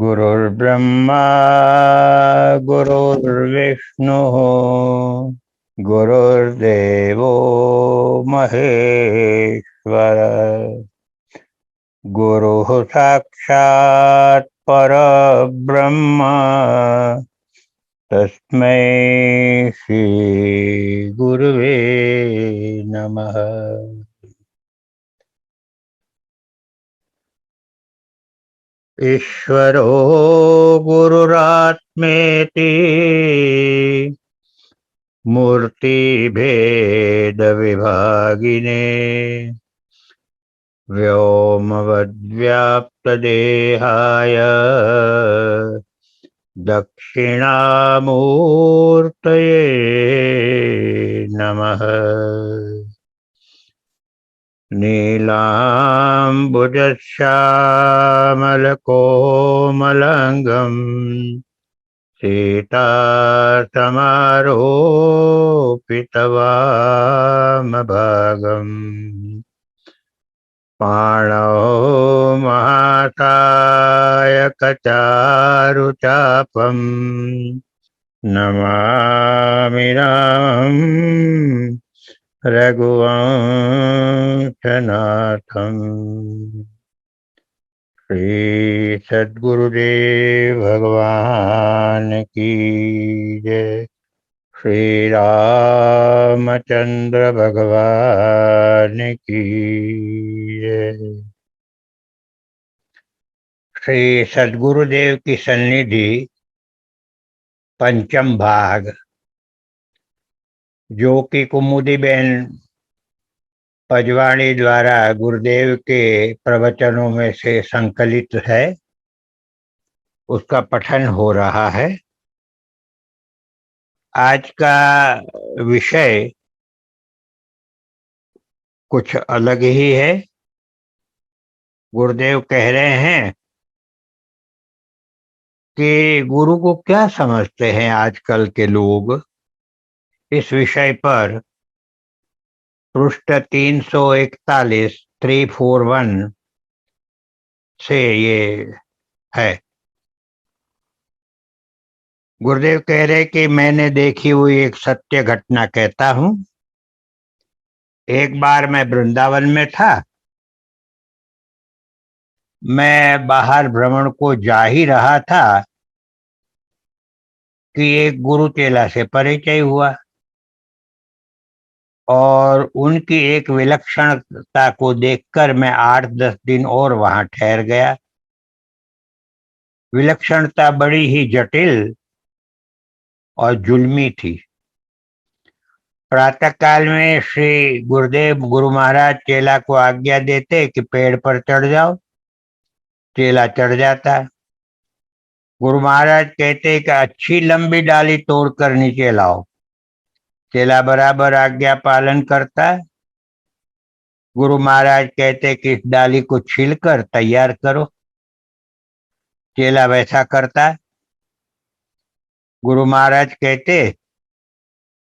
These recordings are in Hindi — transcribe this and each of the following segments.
गुरुर्ब्रह्मा गुरुर्विष्णुः गुरुर्देवो महेश्वर गुरुः साक्षात् परब्रह्म तस्मै श्री गुरुवे नमः। ईश्वरो गुरुरात्मेति मूर्तिभेदविभागिने व्योमवद्व्याप्तदेहाय दक्षिणामूर्तये नमः। नीलाम्बुजश्यामलकोमलङ्गम् सीतासमारोपितवामभागम् पाणौ महाकायकचारुचापम् नमामि रामं रघुवंशनाथम्। श्री सद्गुरुदेव भगवान की जय। श्री रामचंद्र भगवान की जय। श्री सद्गुरुदेव की सन्निधि पंचम भाग, जो कि कुमुदीबेन पजवाणी द्वारा गुरुदेव के प्रवचनों में से संकलित है, उसका पठन हो रहा है। आज का विषय कुछ अलग ही है। गुरुदेव कह रहे हैं कि गुरु को क्या समझते हैं आजकल के लोग। इस विषय पर पृष्ठ 341 341 से ये है। गुरुदेव कह रहे कि मैंने देखी हुई एक सत्य घटना कहता हूं। एक बार मैं वृंदावन में था। मैं बाहर भ्रमण को जा ही रहा था कि एक गुरु चेला से परिचय हुआ और उनकी एक विलक्षणता को देखकर मैं 8-10 दिन और वहां ठहर गया। विलक्षणता बड़ी ही जटिल और जुल्मी थी। प्रातः काल में श्री गुरुदेव गुरु महाराज चेला को आज्ञा देते कि पेड़ पर चढ़ जाओ। चेला चढ़ जाता। गुरु महाराज कहते कि अच्छी लंबी डाली तोड़कर नीचे लाओ। चेला बराबर आज्ञा पालन करता। गुरु महाराज कहते कि इस डाली को छीलकर तैयार करो। चेला वैसा करता। गुरु महाराज कहते,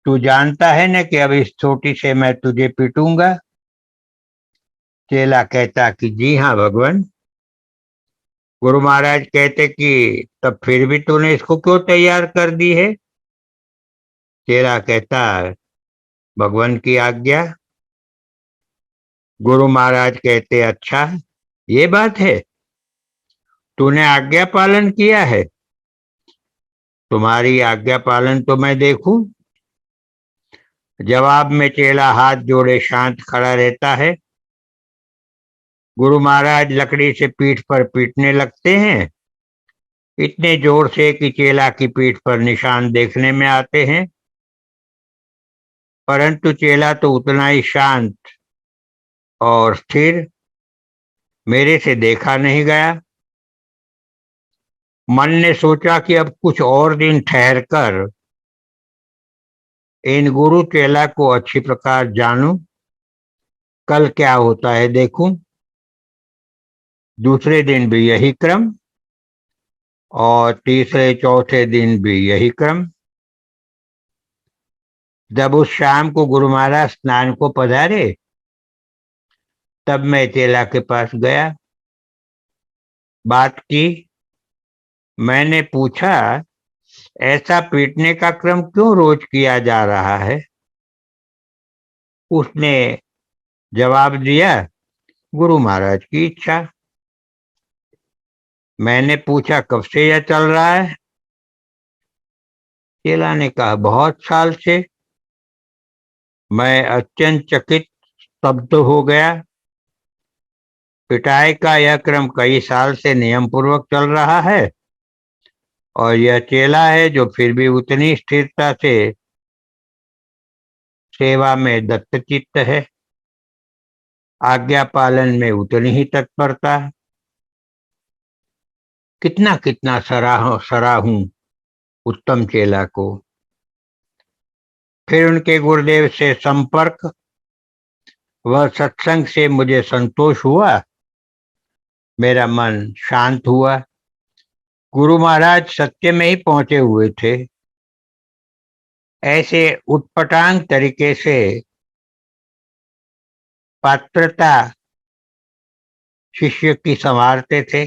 तू जानता है ना कि अब इस छोटी से मैं तुझे पीटूंगा। चेला कहता कि जी हाँ भगवान। गुरु महाराज कहते कि तब फिर भी तूने इसको क्यों तैयार कर दी है। चेला कहता, भगवान की आज्ञा। गुरु महाराज कहते, अच्छा ये बात है, तूने आज्ञा पालन किया है। तुम्हारी आज्ञा पालन तो मैं देखूं। जवाब में चेला हाथ जोड़े शांत खड़ा रहता है। गुरु महाराज लकड़ी से पीठ पर पीटने लगते हैं, इतने जोर से कि चेला की पीठ पर निशान देखने में आते हैं। परंतु चेला तो उतना ही शांत और स्थिर। मेरे से देखा नहीं गया। मन ने सोचा कि अब कुछ और दिन ठहरकर इन गुरु चेला को अच्छी प्रकार जानूं, कल क्या होता है देखूं। दूसरे दिन भी यही क्रम और तीसरे चौथे दिन भी यही क्रम। जब उस शाम को गुरु महाराज स्नान को पधारे, तब मैं चेला के पास गया, बात की। मैंने पूछा, ऐसा पीटने का क्रम क्यों रोज किया जा रहा है? उसने जवाब दिया, गुरु महाराज की इच्छा। मैंने पूछा, कब से यह चल रहा है? चेला ने कहा, बहुत साल से। मैं अत्यंत चकित स्तब्ध हो गया। पिटाई का यह क्रम कई साल से नियम पूर्वक चल रहा है, और यह चेला है जो फिर भी उतनी स्थिरता से सेवा में दत्तचित्त है, आज्ञा पालन में उतनी ही तत्परता है। कितना कितना सराहूं उत्तम चेला को। फिर उनके गुरुदेव से संपर्क व सत्संग से मुझे संतोष हुआ, मेरा मन शांत हुआ। गुरु महाराज सत्य में ही पहुंचे हुए थे। ऐसे उटपटांग तरीके से पात्रता शिष्य की संवारते थे।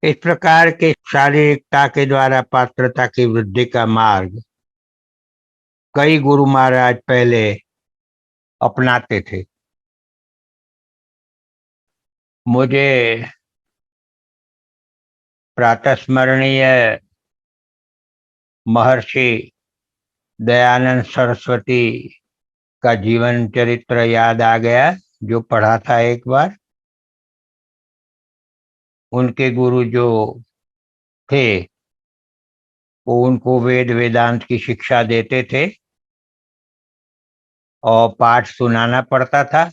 इस प्रकार के शारीरिकता के द्वारा पात्रता की वृद्धि का मार्ग कई गुरु महाराज पहले अपनाते थे। मुझे प्रातस्मरणीय महर्षि दयानंद सरस्वती का जीवन चरित्र याद आ गया, जो पढ़ा था एक बार। उनके गुरु जो थे वो उनको वेद वेदांत की शिक्षा देते थे और पाठ सुनाना पड़ता था।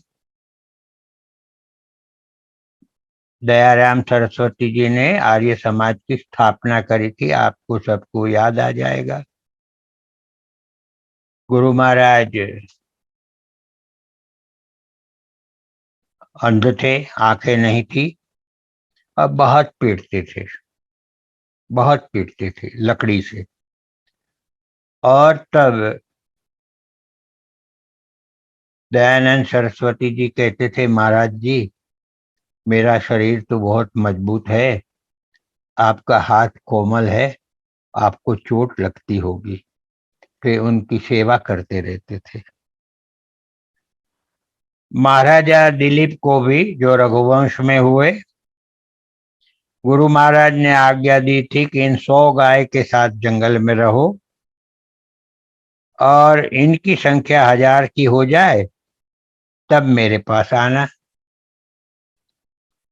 दयाराम सरस्वती जी ने आर्य समाज की स्थापना करी थी, आपको सबको याद आ जाएगा। गुरु महाराज अंध थे, आंखें नहीं थी, और बहुत पीटते थे लकड़ी से। और तब दयानंद सरस्वती जी कहते थे, महाराज जी मेरा शरीर तो बहुत मजबूत है, आपका हाथ कोमल है, आपको चोट लगती होगी। वे उनकी सेवा करते रहते थे। महाराजा दिलीप को भी, जो रघुवंश में हुए, गुरु महाराज ने आज्ञा दी थी कि इन 100 गाय के साथ जंगल में रहो, और इनकी संख्या 1000 की हो जाए तब मेरे पास आना।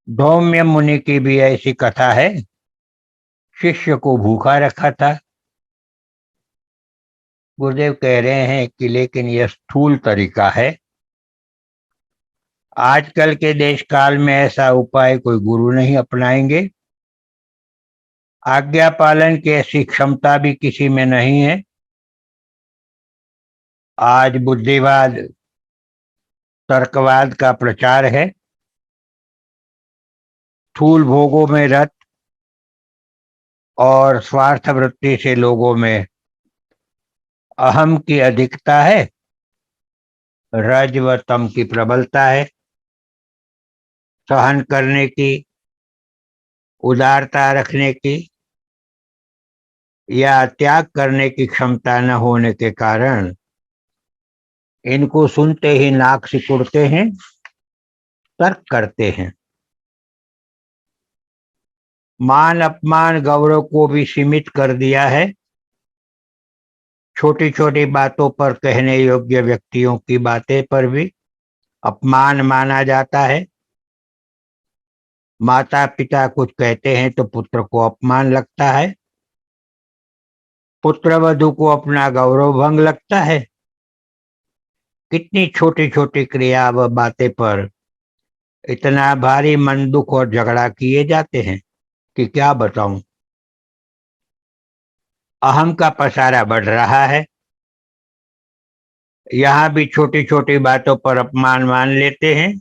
धौम्य मुनि की भी ऐसी कथा है, शिष्य को भूखा रखा था। गुरुदेव कह रहे हैं कि लेकिन यह स्थूल तरीका है। आजकल के देश काल में ऐसा उपाय कोई गुरु नहीं अपनाएंगे। आज्ञा पालन की ऐसी क्षमता भी किसी में नहीं है। आज बुद्धिवाद, तर्कवाद का प्रचार है। स्थूल भोगों में रत और स्वार्थ वृत्ति से लोगों में अहम की अधिकता है, रज व तम की प्रबलता है। सहन करने की, उदारता रखने की या त्याग करने की क्षमता न होने के कारण इनको सुनते ही नाक सिकुड़ते हैं, तर्क करते हैं। मान अपमान गौरव को भी सीमित कर दिया है। छोटी छोटी बातों पर कहने योग्य व्यक्तियों की बातें पर भी अपमान माना जाता है। माता पिता कुछ कहते हैं तो पुत्र को अपमान लगता है, पुत्र वधू को अपना गौरव भंग लगता है। कितनी छोटी छोटी क्रिया व बातें पर इतना भारी मन दुख और झगड़ा किए जाते हैं कि क्या बताऊं। अहम का पसारा बढ़ रहा है। यहाँ भी छोटी छोटी बातों पर अपमान मान लेते हैं।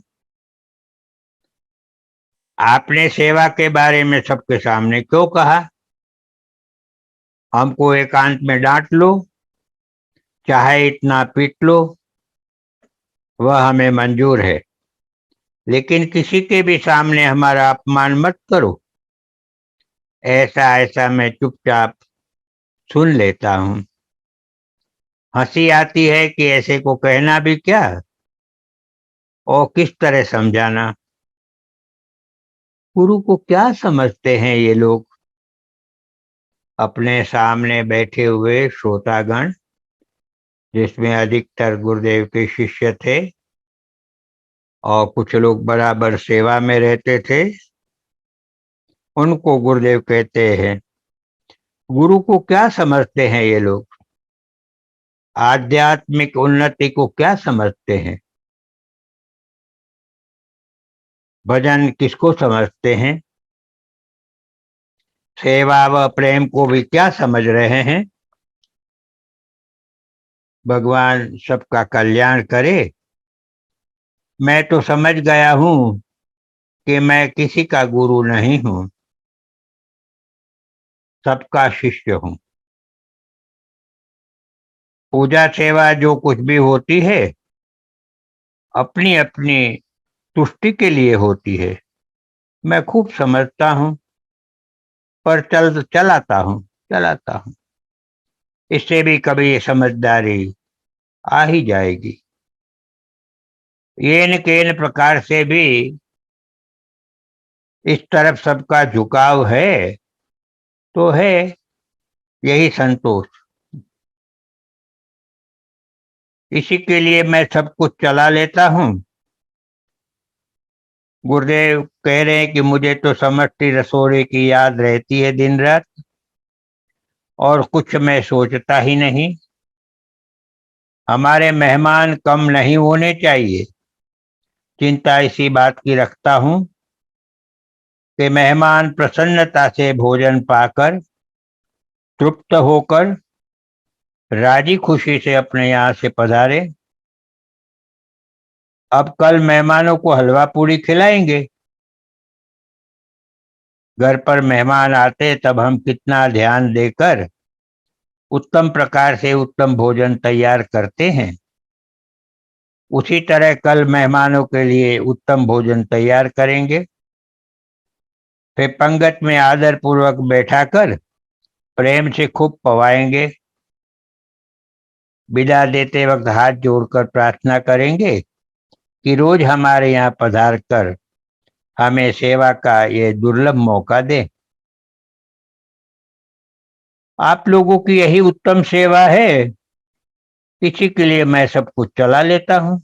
आपने सेवा के बारे में सबके सामने क्यों कहा? हमको एकांत में डांट लो, चाहे इतना पीट लो, वह हमें मंजूर है, लेकिन किसी के भी सामने हमारा अपमान मत करो। ऐसा ऐसा मैं चुपचाप सुन लेता हूँ। हंसी आती है कि ऐसे को कहना भी क्या और किस तरह समझाना। गुरु को क्या समझते हैं ये लोग। अपने सामने बैठे हुए श्रोतागण, जिसमें अधिकतर गुरुदेव के शिष्य थे और कुछ लोग बराबर सेवा में रहते थे, उनको गुरुदेव कहते हैं, गुरु को क्या समझते हैं ये लोग। आध्यात्मिक उन्नति को क्या समझते हैं। भजन किसको समझते हैं। सेवा व प्रेम को भी क्या समझ रहे हैं। भगवान सबका कल्याण करे। मैं तो समझ गया हूं कि मैं किसी का गुरु नहीं हूं, सबका शिष्य हूं। पूजा सेवा जो कुछ भी होती है अपनी अपनी तुष्टि के लिए होती है। मैं खूब समझता हूं, पर चलाता हूं। इससे भी कभी ये समझदारी आ ही जाएगी। ये न केन प्रकार से भी इस तरफ सबका झुकाव है तो है यही संतोष। इसी के लिए मैं सब कुछ चला लेता हूँ। गुरुदेव कह रहे हैं कि मुझे तो समष्टि रसोड़े की याद रहती है दिन रात, और कुछ मैं सोचता ही नहीं। हमारे मेहमान कम नहीं होने चाहिए। चिंता इसी बात की रखता हूँ कि मेहमान प्रसन्नता से भोजन पाकर तृप्त होकर राजी खुशी से अपने यहाँ से पधारे। अब कल मेहमानों को हलवा पूरी खिलाएंगे। घर पर मेहमान आते तब हम कितना ध्यान देकर उत्तम प्रकार से उत्तम भोजन तैयार करते हैं, उसी तरह कल मेहमानों के लिए उत्तम भोजन तैयार करेंगे। फिर पंगत में आदर पूर्वक बैठाकर प्रेम से खूब पवाएंगे। विदा देते वक्त हाथ जोड़कर प्रार्थना करेंगे कि रोज हमारे यहाँ पधार कर हमें सेवा का ये दुर्लभ मौका दे। आप लोगों की यही उत्तम सेवा है, इसी के लिए मैं सब कुछ चला लेता हूँ।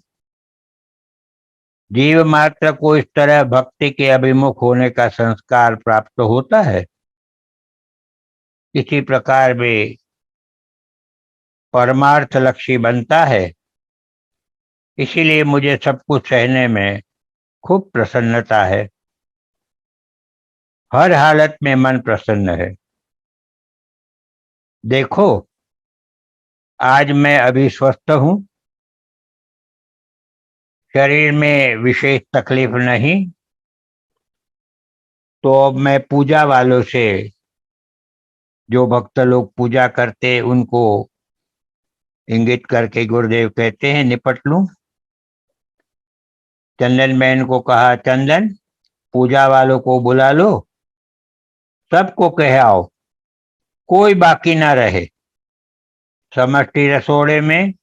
जीव मात्र को इस तरह भक्ति के अभिमुख होने का संस्कार प्राप्त होता है। इसी प्रकार वे परमार्थ लक्ष्य बनता है। इसीलिए मुझे सब कुछ सहने में खूब प्रसन्नता है। हर हालत में मन प्रसन्न है। देखो, आज मैं अभी स्वस्थ हूँ, शरीर में विशेष तकलीफ नहीं। तो अब मैं पूजा वालों से, जो भक्त लोग पूजा करते उनको इंगित करके गुरुदेव कहते हैं निपट लूं। चंदन बहन को कहा, चंदन पूजा वालों को बुला लो, सबको कह आओ, कोई बाकी ना रहे। समष्टि रसोड़े में,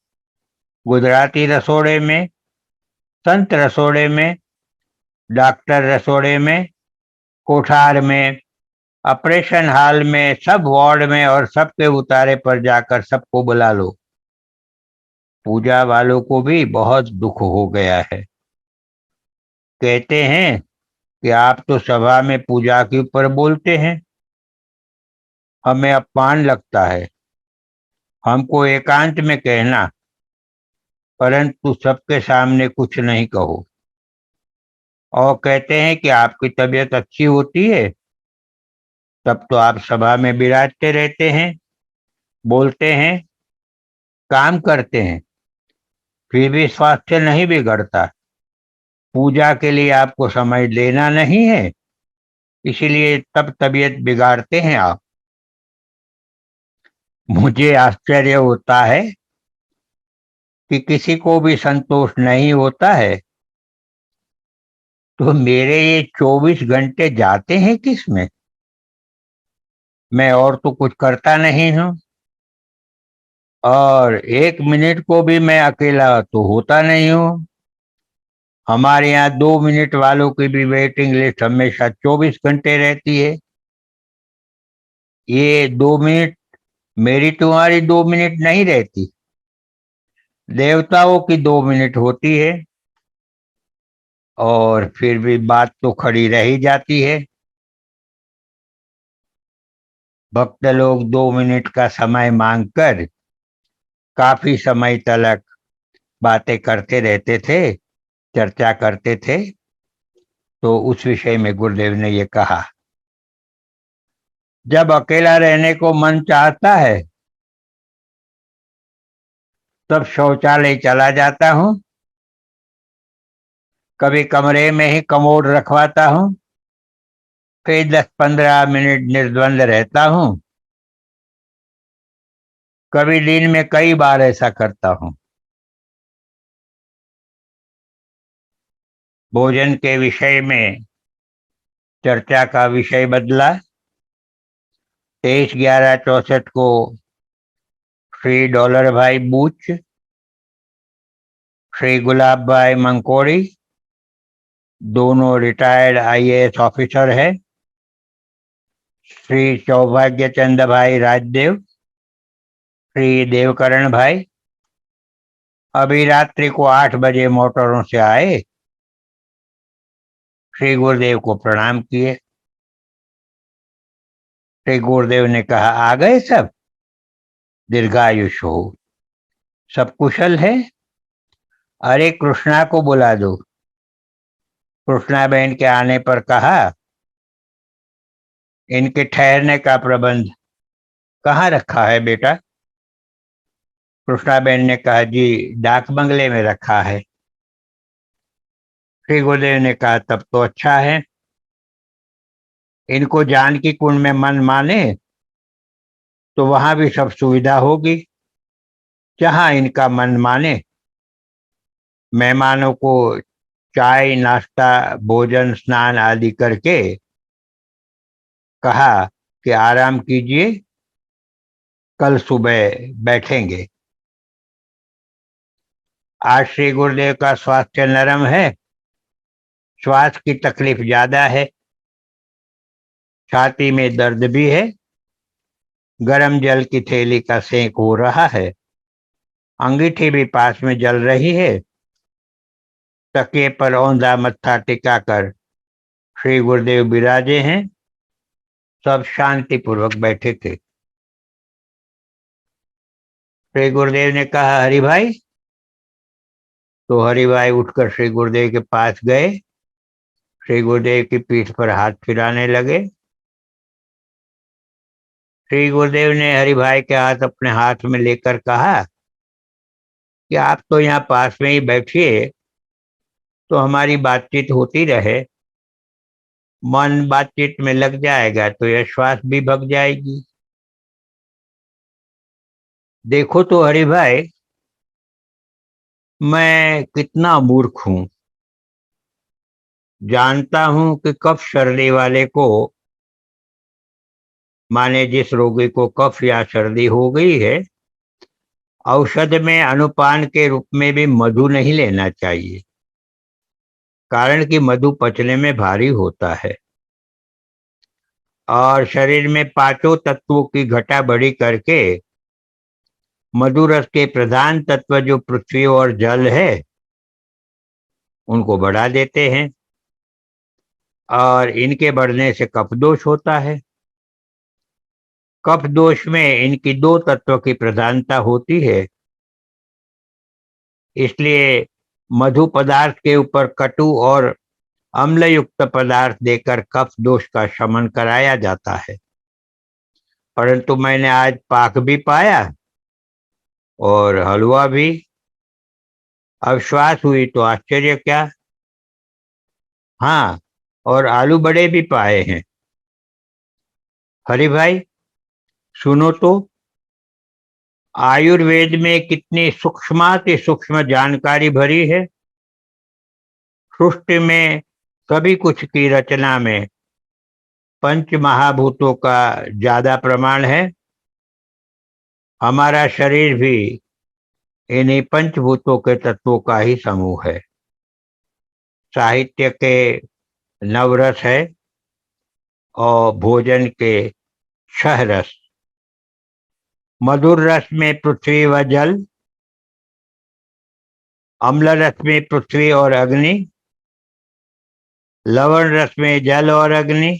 गुजराती रसोड़े में, संत रसोड़े में, डॉक्टर रसोड़े में, कोठार में, ऑपरेशन हॉल में, सब वार्ड में और सबके उतारे पर जाकर सबको बुला लो। पूजा वालों को भी बहुत दुख हो गया है। कहते हैं कि आप तो सभा में पूजा के ऊपर बोलते हैं, हमें अपमान लगता है। हमको एकांत में कहना, परंतु सबके सामने कुछ नहीं कहो। और कहते हैं कि आपकी तबीयत अच्छी होती है तब तो आप सभा में विराजते रहते हैं, बोलते हैं, काम करते हैं, फिर भी स्वास्थ्य नहीं बिगड़ता। पूजा के लिए आपको समय देना नहीं है, इसीलिए तब तबीयत बिगाड़ते हैं आप। मुझे आश्चर्य होता है कि किसी को भी संतोष नहीं होता है, तो मेरे ये 24 घंटे जाते हैं किस में। मैं और तो कुछ करता नहीं हूँ, और 1 मिनट को भी मैं अकेला तो होता नहीं हूँ। हमारे यहाँ 2 मिनट वालों की भी वेटिंग लिस्ट हमेशा 24 घंटे रहती है। ये 2 मिनट मेरी तुम्हारी 2 मिनट नहीं रहती, देवताओं की 2 मिनट होती है। और फिर भी बात तो खड़ी रह ही जाती है। भक्त लोग 2 मिनट का समय मांगकर काफी समय तक बातें करते रहते थे, चर्चा करते थे। तो उस विषय में गुरुदेव ने ये कहा, जब अकेला रहने को मन चाहता है तब शौचालय चला जाता हूँ, कभी कमरे में ही कमोड रखवाता हूँ, फिर 10-15 मिनट निर्द्वंद रहता हूँ। कभी दिन में कई बार ऐसा करता हूँ। भोजन के विषय में चर्चा का विषय बदला। 23/11/64 को श्री डॉलर भाई बूच, श्री गुलाब भाई मंकोड़ी, दोनों रिटायर्ड आईएएस ऑफिसर है, श्री सौभाग्य चंद भाई राजदेव, श्री देवकरण भाई अभी रात्रि को 8 बजे मोटरों से आए, श्री गुरुदेव को प्रणाम किए। श्री गुरुदेव ने कहा, आ गए सब, दीर्घायुष हो, सब कुशल है? अरे कृष्णा को बुला दो। कृष्णा बहन के आने पर कहा, इनके ठहरने का प्रबंध कहाँ रखा है बेटा? कृष्णा बहन ने कहा, जी डाक बंगले में रखा है। श्री गुरुदेव ने कहा, तब तो अच्छा है। इनको जानकी कुंड में मन माने तो वहां भी सब सुविधा होगी, जहां इनका मन माने। मेहमानों को चाय नाश्ता भोजन स्नान आदि करके कहा कि आराम कीजिए, कल सुबह बैठेंगे। आज श्री गुरुदेव का स्वास्थ्य नरम है, श्वास की तकलीफ ज्यादा है, छाती में दर्द भी है, गर्म जल की थैली का सेंक हो रहा है, अंगीठी भी पास में जल रही है। तकिए पर औंधा मत्था टिकाकर श्री गुरुदेव विराजे हैं। सब शांतिपूर्वक बैठे थे। श्री गुरुदेव ने कहा, हरि भाई। तो हरि भाई उठकर श्री गुरुदेव के पास गए, श्री गुरुदेव की पीठ पर हाथ फिराने लगे। श्री गुरुदेव ने हरि भाई के हाथ अपने हाथ में लेकर कहा कि आप तो यहाँ पास में ही बैठिए, तो हमारी बातचीत होती रहे। मन बातचीत में लग जाएगा तो यह श्वास भी भग जाएगी। देखो तो हरि भाई, मैं कितना मूर्ख हूं। जानता हूं कि कफ सर्दी वाले को, माने जिस रोगी को कफ या सर्दी हो गई है, औषध में अनुपान के रूप में भी मधु नहीं लेना चाहिए, कारण कि मधु पचने में भारी होता है और शरीर में पांचों तत्वों की घटा बढ़ी करके मधु रस के प्रधान तत्व जो पृथ्वी और जल है उनको बढ़ा देते हैं, और इनके बढ़ने से कफ दोष होता है। कफ दोष में इनकी दो तत्व की प्रधानता होती है, इसलिए मधु पदार्थ के ऊपर कटु और अम्ल युक्त पदार्थ देकर कफ दोष का शमन कराया जाता है। परंतु मैंने आज पाक भी पाया और हलवा भी। अब श्वास हुई तो आश्चर्य क्या। हाँ, और आलू बड़े भी पाए हैं। हरि भाई सुनो तो, आयुर्वेद में कितनी सूक्ष्माति सूक्ष्म जानकारी भरी है। सृष्टि में सभी कुछ की रचना में पंच महाभूतों का ज्यादा प्रमाण है। हमारा शरीर भी इन्हीं पंचभूतों के तत्वों का ही समूह है। साहित्य के नवरस है और भोजन के छह रस। मधुर रस में पृथ्वी व जल, अम्ल रस में पृथ्वी और अग्नि, लवण रस में जल और अग्नि,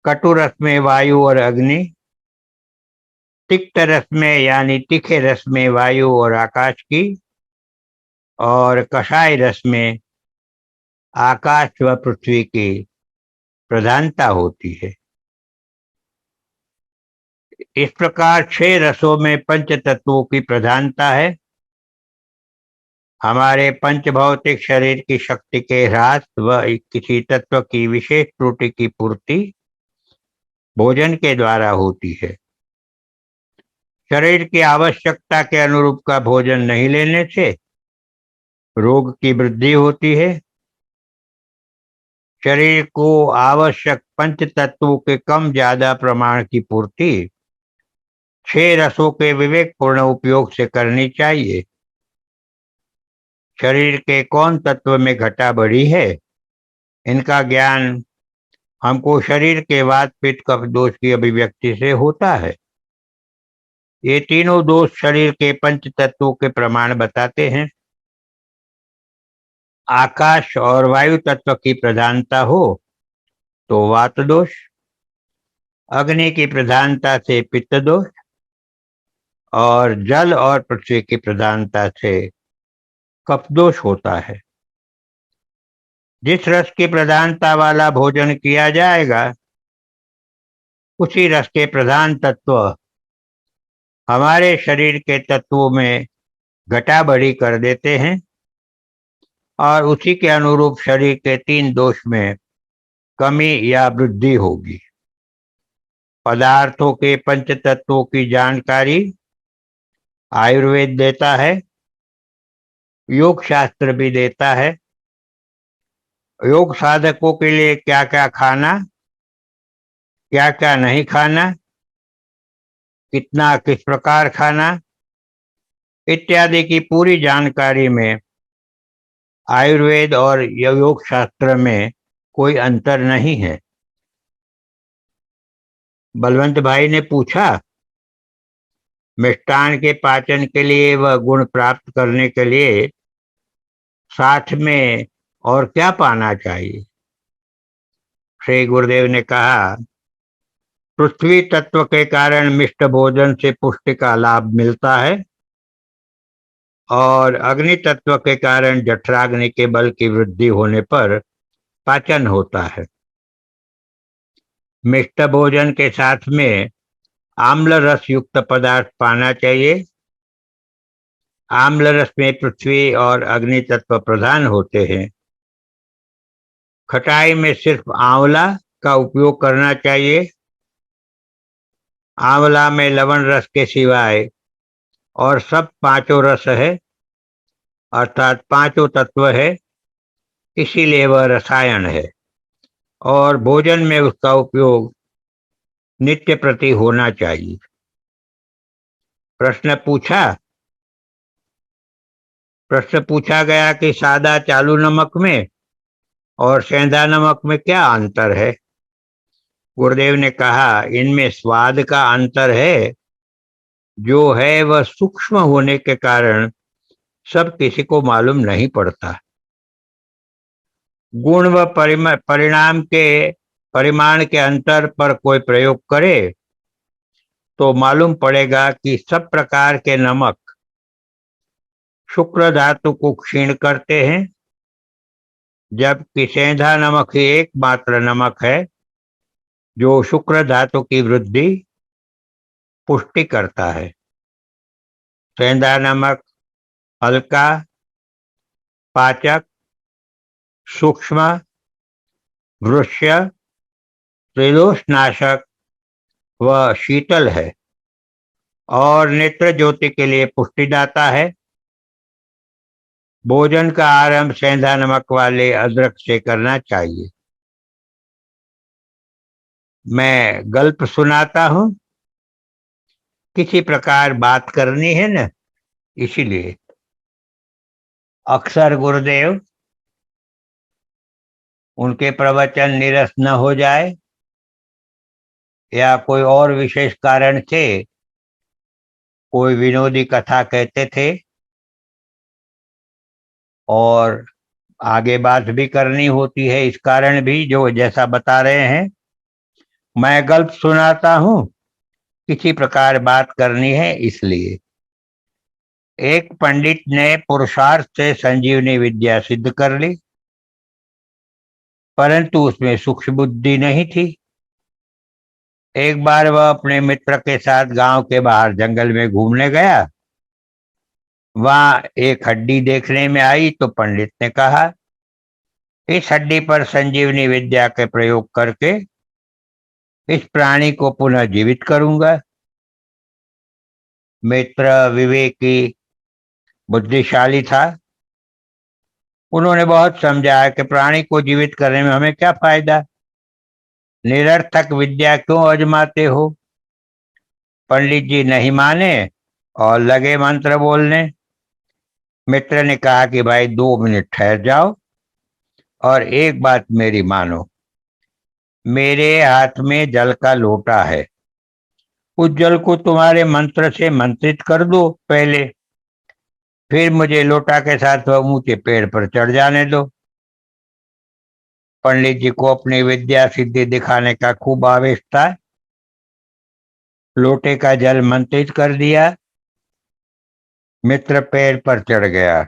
कटु रस में वायु और अग्नि, तिक्त रस में यानी तीखे रस में वायु और आकाश की, और कषाय रस में आकाश व पृथ्वी की प्रधानता होती है। इस प्रकार छह रसों में पंच तत्वों की प्रधानता है। हमारे पंच भौतिक शरीर की शक्ति के ह्रास व किसी तत्व की विशेष त्रुटि की पूर्ति भोजन के द्वारा होती है। शरीर की आवश्यकता के अनुरूप का भोजन नहीं लेने से रोग की वृद्धि होती है। शरीर को आवश्यक पंच तत्वों के कम ज्यादा प्रमाण की पूर्ति छह रसों के विवेकपूर्ण उपयोग से करनी चाहिए। शरीर के कौन तत्व में घटा बढ़ी है, इनका ज्ञान हमको शरीर के वात पित्त कफ दोष की अभिव्यक्ति से होता है। ये तीनों दोष शरीर के पंच तत्वों के प्रमाण बताते हैं। आकाश और वायु तत्व की प्रधानता हो तो वात दोष, अग्नि की प्रधानता से पित्त दोष और जल और पृथ्वी की प्रधानता से कफ दोष होता है। जिस रस की प्रधानता वाला भोजन किया जाएगा उसी रस के प्रधान तत्व हमारे शरीर के तत्वों में घटा बढ़ी कर देते हैं और उसी के अनुरूप शरीर के तीन दोष में कमी या वृद्धि होगी। पदार्थों के पंच तत्वों की जानकारी आयुर्वेद देता है, योग शास्त्र भी देता है। योग साधकों के लिए क्या क्या खाना, क्या क्या नहीं खाना, कितना किस प्रकार खाना इत्यादि की पूरी जानकारी में आयुर्वेद और योग शास्त्र में कोई अंतर नहीं है। बलवंत भाई ने पूछा, मिष्टान के पाचन के लिए व गुण प्राप्त करने के लिए साथ में और क्या पाना चाहिए? श्री गुरुदेव ने कहा, पृथ्वी तत्व के कारण मिष्ट भोजन से पुष्टि का लाभ मिलता है और अग्नि तत्व के कारण जठराग्नि के बल की वृद्धि होने पर पाचन होता है। मिष्ट भोजन के साथ में आम्ल रस युक्त पदार्थ पाना चाहिए। आम्ल रस में पृथ्वी और अग्नि तत्व प्रधान होते हैं। खटाई में सिर्फ आंवला का उपयोग करना चाहिए। आंवला में लवण रस के सिवाय और सब पांचों रस है, अर्थात पांचों तत्व है, इसीलिए वह रसायन है और भोजन में उसका उपयोग नित्य प्रति होना चाहिए। प्रश्न पूछा गया कि सादा चालू नमक में और सेंधा नमक में क्या अंतर है? गुरुदेव ने कहा, इनमें स्वाद का अंतर है, जो है वह सूक्ष्म होने के कारण सब किसी को मालूम नहीं पड़ता। गुण व परिमाण के अंतर पर कोई प्रयोग करे तो मालूम पड़ेगा कि सब प्रकार के नमक शुक्र धातु को क्षीण करते हैं, जबकि सेंधा नमक ही एकमात्र नमक है जो शुक्र धातु की वृद्धि पुष्टि करता है। सेंधा नमक हल्का, पाचक, सूक्ष्म, वृष्य, त्रिदोषनाशक व शीतल है और नेत्र ज्योति के लिए पुष्टिदाता है। भोजन का आरंभ सेंधा नमक वाले अदरक से करना चाहिए। मैं गल्प सुनाता हूं, किसी प्रकार बात करनी है ना, इसीलिए। अक्सर गुरुदेव उनके प्रवचन निरस्त न हो जाए या कोई और विशेष कारण से कोई विनोदी कथा कहते थे और आगे बात भी करनी होती है, इस कारण भी जो जैसा बता रहे हैं। मैं गल्प सुनाता हूं, किसी प्रकार बात करनी है, इसलिए। एक पंडित ने पुरुषार्थ से संजीवनी विद्या सिद्ध कर ली, परंतु उसमें सूक्ष्म बुद्धि नहीं थी। एक बार वह अपने मित्र के साथ गांव के बाहर जंगल में घूमने गया। वहां एक हड्डी देखने में आई तो पंडित ने कहा, इस हड्डी पर संजीवनी विद्या के प्रयोग करके इस प्राणी को पुनः जीवित करूंगा। मित्र विवेकी बुद्धिशाली था। उन्होंने बहुत समझाया कि प्राणी को जीवित करने में हमें क्या फायदा, निरर्थक विद्या क्यों आजमाते हो। पंडित जी नहीं माने और लगे मंत्र बोलने। मित्र ने कहा कि भाई 2 मिनट ठहर जाओ और एक बात मेरी मानो। मेरे हाथ में जल का लोटा है, उस जल को तुम्हारे मंत्र से मंत्रित कर दो पहले, फिर मुझे लोटा के साथ वह ऊंचे पेड़ पर चढ़ जाने दो। पंडित जी को अपनी विद्या सिद्धि दिखाने का खूब आवेश था। लोटे का जल मंत्रित कर दिया। मित्र पेड़ पर चढ़ गया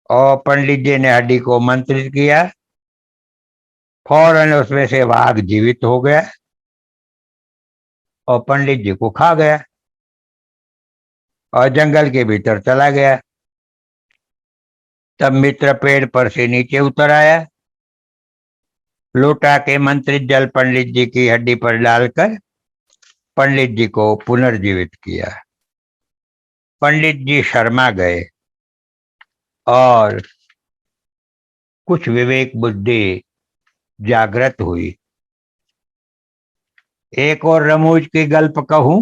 और पंडित जी ने हड्डी को मंत्रित किया। फौरन उसमें से वाघ जीवित हो गया और पंडित जी को खा गया और जंगल के भीतर चला गया। तब मित्र पेड़ पर से नीचे उतर आया। लोटा के मंत्रित जल पंडित जी की हड्डी पर डालकर पंडित जी को पुनर्जीवित किया। पंडित जी शर्मा गए और कुछ विवेक बुद्धि जागृत हुई। एक और रमूज की गल्प कहूं।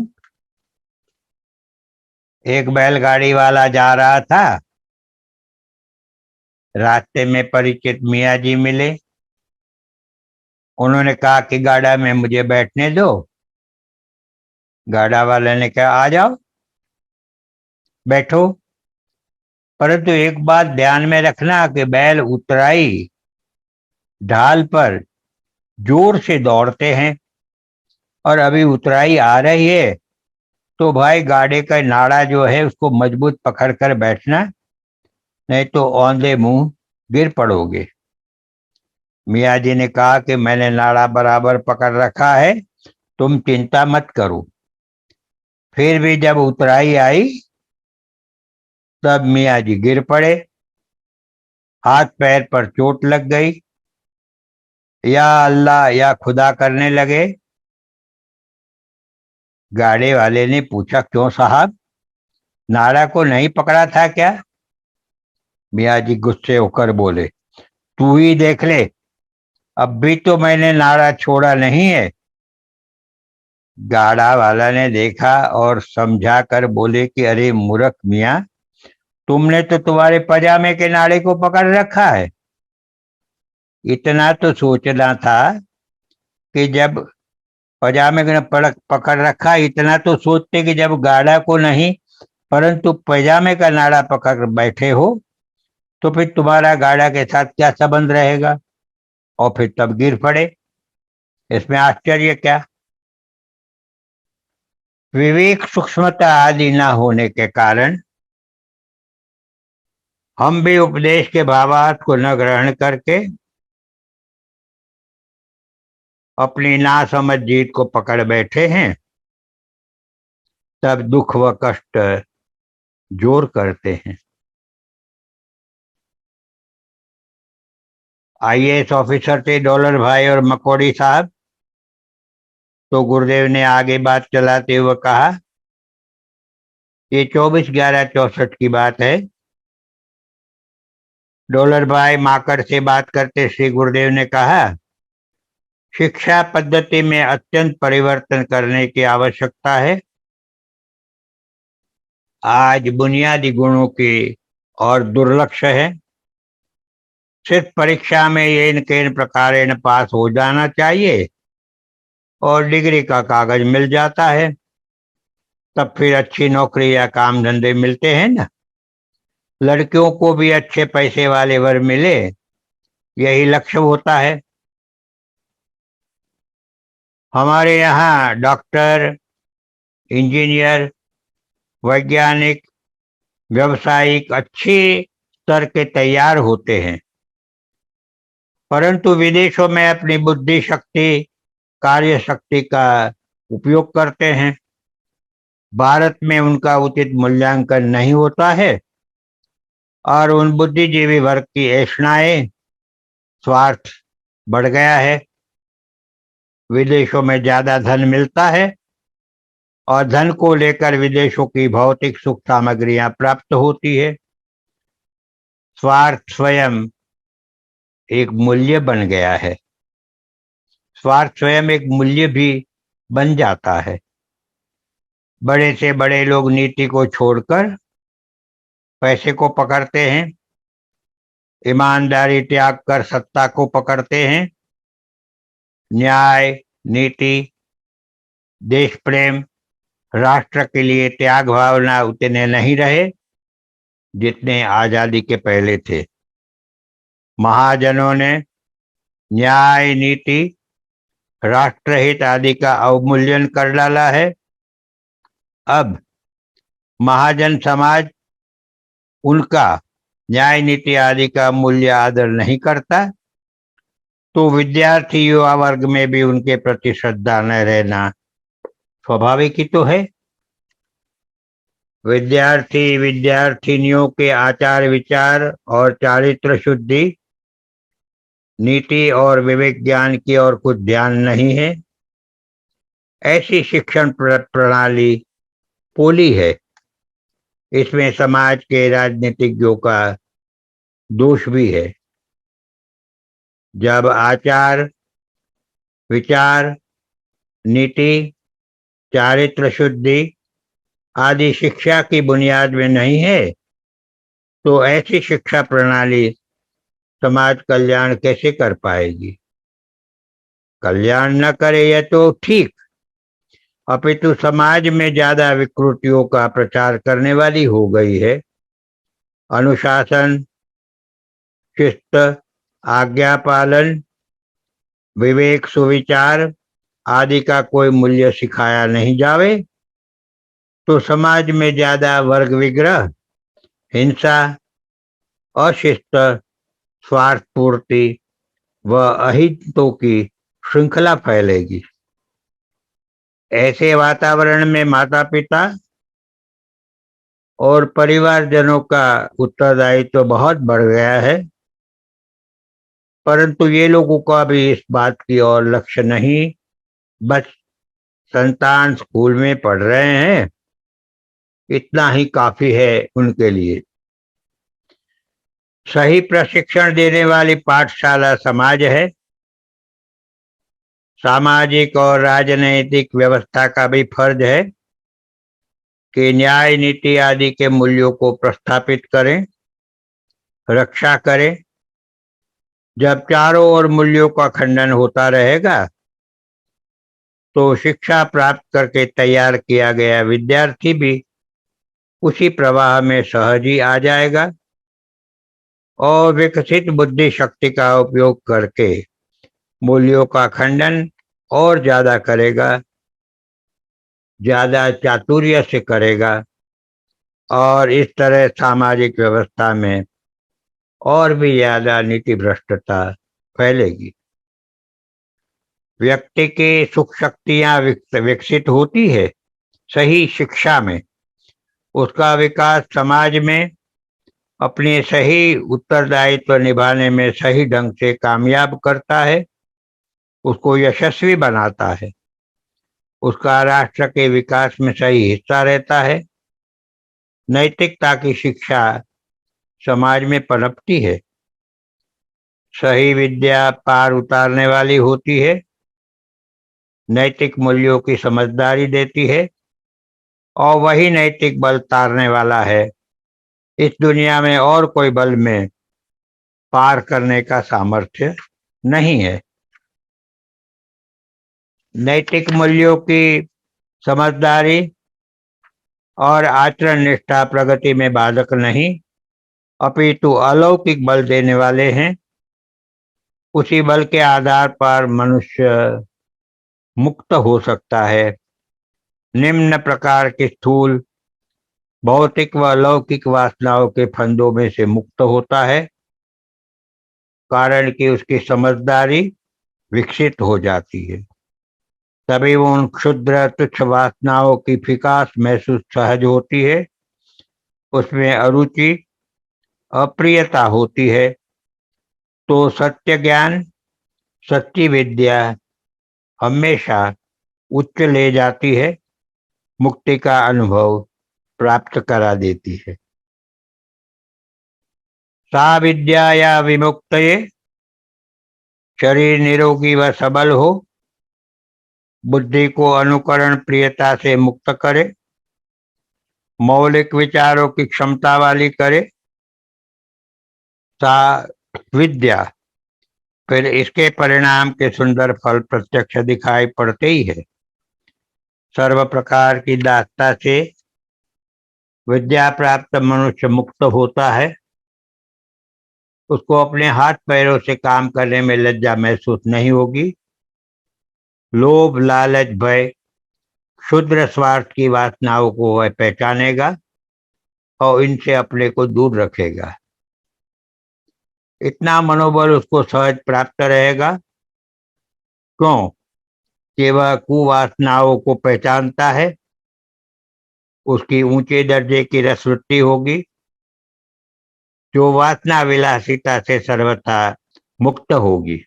एक बैलगाड़ी वाला जा रहा था। रास्ते में परिचित मियाँ जी मिले। उन्होंने कहा कि गाड़ा में मुझे बैठने दो। गाड़ा वाले ने कहा, आ जाओ बैठो, परंतु एक बात ध्यान में रखना कि बैल उतराई ढाल पर जोर से दौड़ते हैं और अभी उतराई आ रही है, तो भाई गाड़े का नाड़ा जो है उसको मजबूत पकड़ कर बैठना, नहीं तो औंधे मुंह गिर पड़ोगे। मियाँ जी ने कहा कि मैंने नाड़ा बराबर पकड़ रखा है, तुम चिंता मत करो। फिर भी जब उतराई आई तब मियाँ जी गिर पड़े, हाथ पैर पर चोट लग गई, या अल्लाह या खुदा करने लगे। गाड़े वाले ने पूछा, क्यों साहब, नाड़ा को नहीं पकड़ा था क्या? मियाँ जी गुस्से होकर बोले, तू ही देख ले, अब भी तो मैंने नाड़ा छोड़ा नहीं है। गाड़ा वाला ने देखा और समझा कर बोले कि अरे मूर्ख मियाँ, तुमने तो तुम्हारे पजामे के नाड़े को पकड़ रखा है। इतना तो सोचना था कि जब पजामे को पकड़ रखा, इतना तो सोचते कि जब गाड़ा को नहीं परंतु पजामे का नाड़ा पकड़ बैठे हो तो फिर तुम्हारा गाड़ा के साथ क्या संबंध रहेगा, और फिर तब गिर पड़े। इसमें आश्चर्य क्या। विवेक सूक्ष्मता आदि न होने के कारण हम भी उपदेश के भावार्थ को न ग्रहण करके अपनी नासमझ जीत को पकड़ बैठे हैं। तब दुख व कष्ट जोर करते हैं। आईएएस ऑफिसर थे डॉलर भाई और मकोड़ी साहब। तो गुरुदेव ने आगे बात चलाते हुए कहा, ये 24/11/64 की बात है। डॉलर भाई माकड़ से बात करते श्री गुरुदेव ने कहा, शिक्षा पद्धति में अत्यंत परिवर्तन करने की आवश्यकता है। आज बुनियादी गुणों की और दुर्लक्ष्य है। सिर्फ परीक्षा में येन केन प्रकारेण पास हो जाना चाहिए और डिग्री का कागज मिल जाता है, तब फिर अच्छी नौकरी या काम धंधे मिलते हैं ना। लड़कियों को भी अच्छे पैसे वाले वर मिले, यही लक्ष्य होता है। हमारे यहाँ डॉक्टर, इंजीनियर, वैज्ञानिक, व्यवसायिक अच्छे स्तर के तैयार होते हैं, परंतु विदेशों में अपनी बुद्धि शक्ति, कार्य शक्ति का उपयोग करते हैं। भारत में उनका उचित मूल्यांकन नहीं होता है और उन बुद्धिजीवी वर्ग की ऐष्णाएं, स्वार्थ बढ़ गया है। विदेशों में ज्यादा धन मिलता है और धन को लेकर विदेशों की भौतिक सुख सामग्रियां प्राप्त होती है। स्वार्थ स्वयं एक मूल्य बन गया है। स्वार्थ स्वयं एक मूल्य भी बन जाता है। बड़े से बड़े लोग नीति को छोड़कर पैसे को पकड़ते हैं, ईमानदारी त्याग कर सत्ता को पकड़ते हैं। न्याय, नीति, देश प्रेम, राष्ट्र के लिए त्याग भावना उतने नहीं रहे जितने आजादी के पहले थे। महाजनों ने न्याय, नीति, राष्ट्रहित आदि का अवमूल्यन कर डाला है। अब महाजन समाज उनका न्याय, नीति आदि का मूल्य आदर नहीं करता, तो विद्यार्थी युवा वर्ग में भी उनके प्रति श्रद्धा न रहना स्वाभाविक ही तो है। विद्यार्थी विद्यार्थिनियों के आचार विचार और चारित्र शुद्धि, नीति और विवेक ज्ञान की ओर कुछ ध्यान नहीं है। ऐसी शिक्षण प्रणाली पोली है। इसमें समाज के राजनीतिज्ञों का दोष भी है। जब आचार विचार, नीति, चारित्र शुद्धि आदि शिक्षा की बुनियाद में नहीं है, तो ऐसी शिक्षा प्रणाली समाज कल्याण कैसे कर पाएगी? कल्याण न करे यह तो ठीक, अपितु समाज में ज्यादा विकृतियों का प्रचार करने वाली हो गई है। अनुशासन, शिस्त, आज्ञा पालन, विवेक, सुविचार आदि का कोई मूल्य सिखाया नहीं जावे, तो समाज में ज्यादा वर्ग विग्रह, हिंसा, अशिस्त, स्वार्थ पूर्ति व अहितों की श्रृंखला फैलेगी। ऐसे वातावरण में माता पिता और परिवारजनों का उत्तरदायित्व तो बहुत बढ़ गया है, परंतु ये लोगों का भी इस बात की ओर लक्ष्य नहीं। बस संतान स्कूल में पढ़ रहे हैं, इतना ही काफी है उनके लिए। सही प्रशिक्षण देने वाली पाठशाला समाज है। सामाजिक और राजनैतिक व्यवस्था का भी फर्ज है कि न्याय, नीति आदि के मूल्यों को प्रस्थापित करें, रक्षा करें। जब चारों ओर मूल्यों का खंडन होता रहेगा, तो शिक्षा प्राप्त करके तैयार किया गया विद्यार्थी भी उसी प्रवाह में सहज ही आ जाएगा और विकसित बुद्धि शक्ति का उपयोग करके मूल्यों का खंडन और ज्यादा करेगा, ज्यादा चातुर्य से करेगा और इस तरह सामाजिक व्यवस्था में और भी ज्यादा नीति भ्रष्टता फैलेगी। व्यक्ति की सुख शक्तियां विकसित होती है सही शिक्षा में। उसका विकास समाज में अपने सही उत्तरदायित्व निभाने में सही ढंग से कामयाब करता है, उसको यशस्वी बनाता है। उसका राष्ट्र के विकास में सही हिस्सा रहता है। नैतिकता की शिक्षा समाज में पनपती है। सही विद्या पार उतारने वाली होती है। नैतिक मूल्यों की समझदारी देती है और वही नैतिक बल तारने वाला है। इस दुनिया में और कोई बल में पार करने का सामर्थ्य नहीं है। नैतिक मूल्यों की समझदारी और आचरण निष्ठा प्रगति में बाधक नहीं, अपितु अलौकिक बल देने वाले हैं। उसी बल के आधार पर मनुष्य मुक्त हो सकता है। निम्न प्रकार की स्थूल भौतिक व लौकिक वासनाओं के फंदों में से मुक्त होता है, कारण कि उसकी समझदारी विकसित हो जाती है। तभी वो उन क्षुद्र तुच्छ वासनाओं की फिकास महसूस सहज होती है, उसमें अरुचि अप्रियता होती है। तो सत्य ज्ञान, सच्ची विद्या हमेशा उच्च ले जाती है, मुक्ति का अनुभव प्राप्त करा देती है। सा विद्या या विमुक्त शरीर निरोगी व सबल हो, बुद्धि को अनुकरण प्रियता से मुक्त करे, मौलिक विचारों की क्षमता वाली करे। सा विद्या फिर इसके परिणाम के सुंदर फल प्रत्यक्ष दिखाई पड़ते ही है। सर्व प्रकार की दासता से विद्या प्राप्त मनुष्य मुक्त होता है। उसको अपने हाथ पैरों से काम करने में लज्जा महसूस नहीं होगी। लोभ, लालच, भय, क्षुद्र स्वार्थ की वासनाओं को वह पहचानेगा और इनसे अपने को दूर रखेगा। इतना मनोबल उसको सहज प्राप्त रहेगा, क्यों कि वह कुवासनाओं को पहचानता है। उसकी ऊंचे दर्जे की रसवृत्ति होगी, जो वासना विलासिता से सर्वथा मुक्त होगी।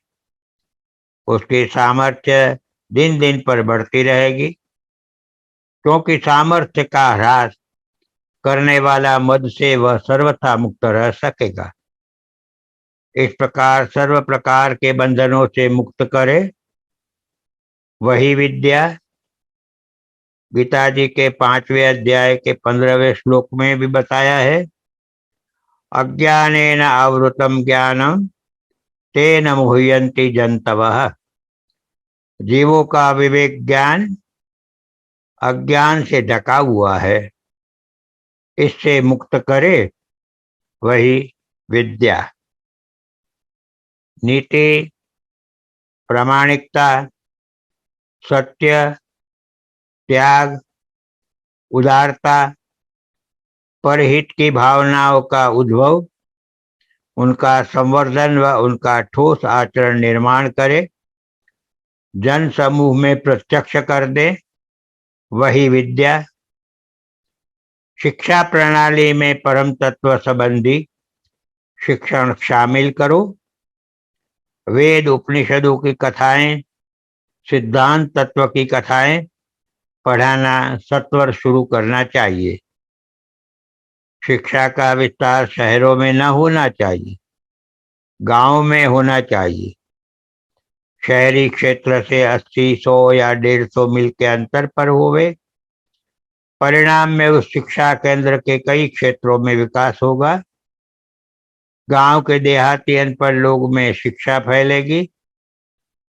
उसकी सामर्थ्य दिन दिन पर बढ़ती रहेगी, क्योंकि सामर्थ्य का ह्रास करने वाला मद से वह सर्वथा मुक्त रह सकेगा। इस प्रकार सर्व प्रकार के बंधनों से मुक्त करे वही विद्या। गीता जी के 5वें अध्याय के 15वें श्लोक में भी बताया है, अज्ञानेन आवृतम ज्ञानम तेन मुह्यन्ति जन्तवः। जीवों का विवेक ज्ञान अज्ञान से ढका हुआ है, इससे मुक्त करे वही विद्या। नीति, प्रामाणिकता, सत्य, त्याग, उदारता, परहित की भावनाओं का उद्भव, उनका संवर्धन व उनका ठोस आचरण निर्माण करे, जन समूह में प्रत्यक्ष कर दे वही विद्या। शिक्षा प्रणाली में परम तत्व संबंधी शिक्षण शामिल करो। वेद उपनिषदों की कथाएं, सिद्धांत तत्व की कथाएं पढ़ाना सत्वर शुरू करना चाहिए। शिक्षा का विस्तार शहरों में न होना चाहिए, गांव में होना चाहिए। शहरी क्षेत्र से 80, 100 या 150 मील के अंतर पर होवे। परिणाम में उस शिक्षा केंद्र के कई क्षेत्रों में विकास होगा। गांव के देहाती अनपढ़ लोग में शिक्षा फैलेगी,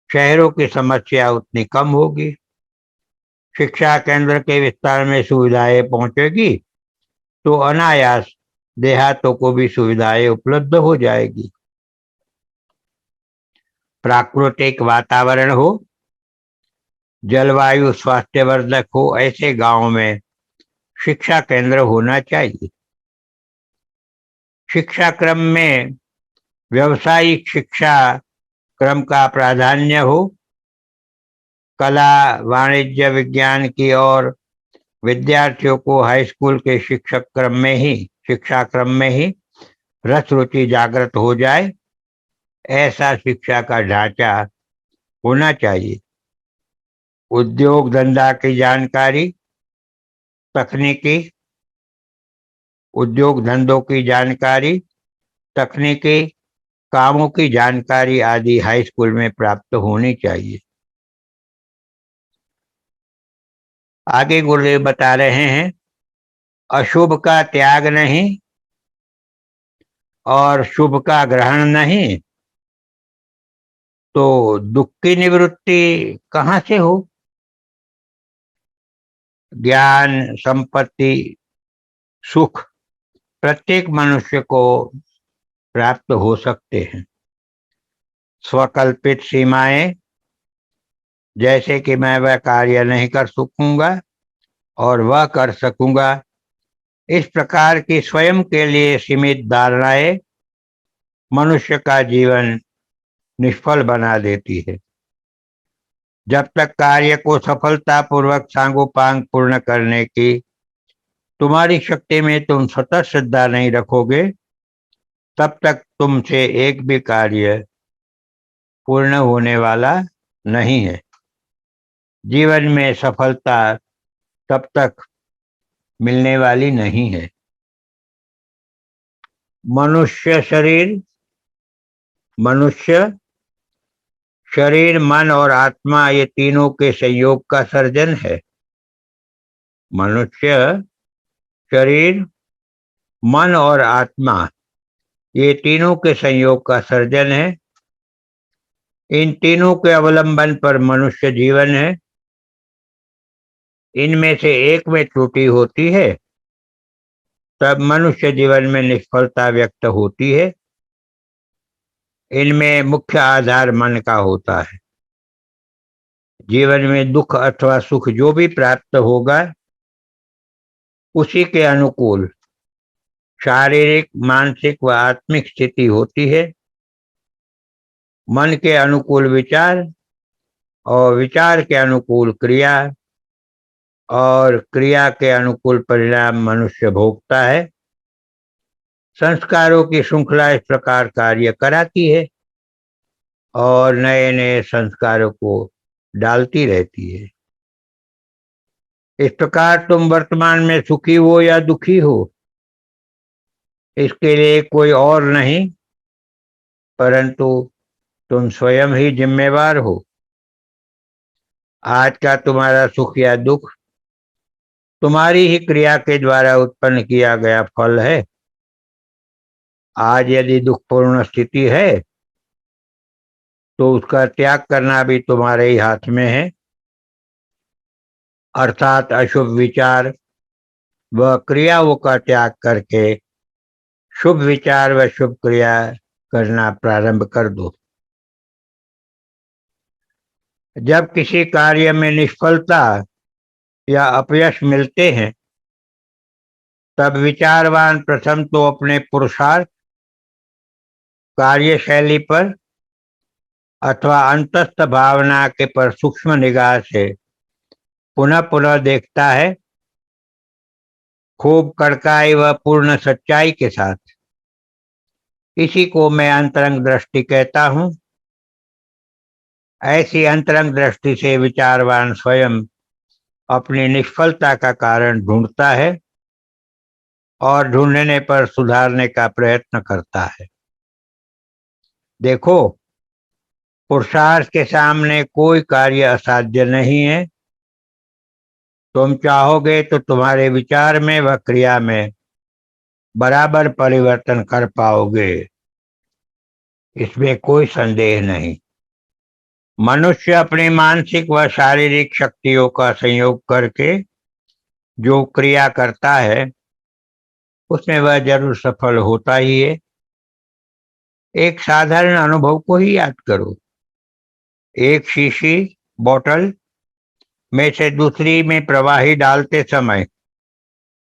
शहरों की समस्या उतनी कम होगी। शिक्षा केंद्र के विस्तार में सुविधाएं पहुंचेगी तो अनायास देहातों को भी सुविधाएं उपलब्ध हो जाएगी। प्राकृतिक वातावरण हो, जलवायु स्वास्थ्यवर्धक हो, ऐसे गांव में शिक्षा केंद्र होना चाहिए। शिक्षा क्रम में व्यवसायिक शिक्षा क्रम का प्राधान्य हो। कला, वाणिज्य, विज्ञान की और विद्यार्थियों को हाई स्कूल के शिक्षा क्रम में ही रस रुचि जागृत हो जाए, ऐसा शिक्षा का ढांचा होना चाहिए। उद्योग धंधा की जानकारी, तकनीकी उद्योग धंधों की जानकारी, तकनीकी कामों की जानकारी आदि हाई स्कूल में प्राप्त होनी चाहिए। आगे गुरुदेव बता रहे हैं, अशुभ का त्याग नहीं और शुभ का ग्रहण नहीं, तो दुख की निवृत्ति कहाँ से हो? ज्ञान, संपत्ति, सुख प्रत्येक मनुष्य को प्राप्त हो सकते हैं। स्वकल्पित सीमाएं, जैसे कि मैं वह कार्य नहीं कर सकूंगा और वह कर सकूंगा, इस प्रकार की स्वयं के लिए सीमित धारणाएं मनुष्य का जीवन निष्फल बना देती है। जब तक कार्य को सफलतापूर्वक सांगोपांग पूर्ण करने की तुम्हारी शक्ति में तुम स्वतः श्रद्धा नहीं रखोगे, तब तक तुमसे एक भी कार्य पूर्ण होने वाला नहीं है। जीवन में सफलता तब तक मिलने वाली नहीं है। मनुष्य शरीर, मनुष्य शरीर, मन और आत्मा, ये तीनों के संयोग का सर्जन है। मनुष्य शरीर, मन और आत्मा, ये तीनों के संयोग का सर्जन है। इन तीनों के अवलंबन पर मनुष्य जीवन है। इनमें से एक में त्रुटि होती है तब मनुष्य जीवन में निष्फलता व्यक्त होती है। इनमें मुख्य आधार मन का होता है। जीवन में दुख अथवा सुख जो भी प्राप्त होगा, उसी के अनुकूल शारीरिक, मानसिक व आत्मिक स्थिति होती है। मन के अनुकूल विचार और विचार के अनुकूल क्रिया और क्रिया के अनुकूल परिणाम मनुष्य भोगता है। संस्कारों की श्रृंखला इस प्रकार कार्य कराती है और नए नए संस्कारों को डालती रहती है। इस प्रकार तुम वर्तमान में सुखी हो या दुखी हो, इसके लिए कोई और नहीं परंतु तुम स्वयं ही जिम्मेवार हो। आज का तुम्हारा सुख या दुख तुम्हारी ही क्रिया के द्वारा उत्पन्न किया गया फल है। आज यदि दुखपूर्ण स्थिति है तो उसका त्याग करना भी तुम्हारे ही हाथ में है, अर्थात अशुभ विचार व क्रियाओं का त्याग करके शुभ विचार व शुभ क्रिया करना प्रारंभ कर दो। जब किसी कार्य में निष्फलता या अपयश मिलते हैं, तब विचारवान प्रथम तो अपने पुरुषार्थ, कार्यशैली पर अथवा अंतस्थ भावना के पर सूक्ष्म निगाह से पुनः पुनः देखता है, खूब कड़काई व पूर्ण सच्चाई के साथ। इसी को मैं अंतरंग दृष्टि कहता हूं। ऐसी अंतरंग दृष्टि से विचारवान स्वयं अपनी निष्फलता का कारण ढूंढता है और ढूंढने पर सुधारने का प्रयत्न करता है। देखो, पुरुषार्थ के सामने कोई कार्य असाध्य नहीं है। तुम चाहोगे तो तुम्हारे विचार में व क्रिया में बराबर परिवर्तन कर पाओगे, इसमें कोई संदेह नहीं। मनुष्य अपनी मानसिक व शारीरिक शक्तियों का संयोग करके जो क्रिया करता है, उसमें वह जरूर सफल होता ही है। एक साधारण अनुभव को ही याद करो। एक शीशी बोतल में से दूसरी में प्रवाही डालते समय